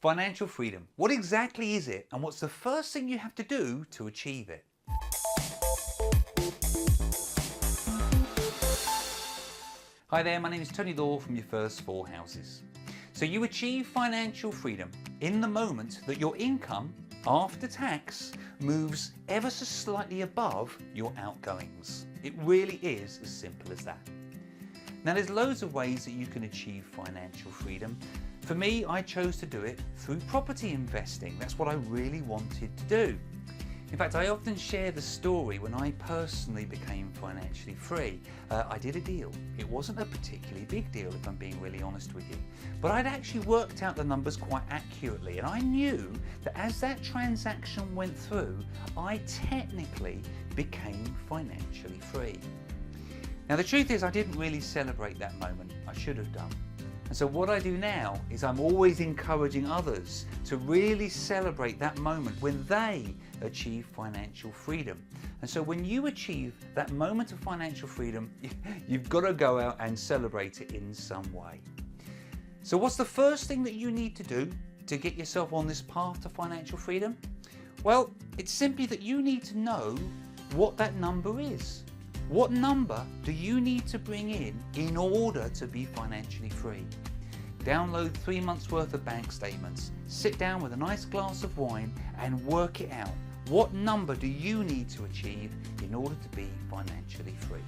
Financial freedom. What exactly is it, and what's the first thing you have to do to achieve it? Hi there, my name is Tony Law from Your First Four Houses. So you achieve financial freedom in the moment that your income after tax moves ever so slightly above your outgoings. It really is as simple as that. Now there's loads of ways that you can achieve financial freedom. For me, I chose to do it through property investing. That's what I really wanted to do. In fact, I often share the story when I personally became financially free. I did a deal. It wasn't a particularly big deal, if I'm being really honest with you. But I'd actually worked out the numbers quite accurately, and I knew that as that transaction went through, I technically became financially free. Now the truth is I didn't really celebrate that moment. I should have done. And so what I do now is I'm always encouraging others to really celebrate that moment when they achieve financial freedom. And so when you achieve that moment of financial freedom, you've got to go out and celebrate it in some way. So what's the first thing that you need to do to get yourself on this path to financial freedom? Well, it's simply that you need to know what that number is. What number do you need to bring in order to be financially free? Download 3 months worth of bank statements, sit down with a nice glass of wine and work it out. What number do you need to achieve in order to be financially free?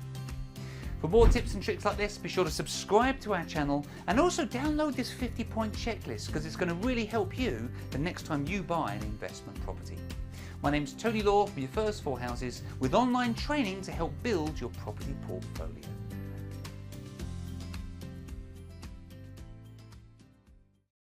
For more tips and tricks like this, be sure to subscribe to our channel and also download this 50-point checklist because it's going to really help you the next time you buy an investment property. My name's Tony Law from Your First Four Houses with online training to help build your property portfolio.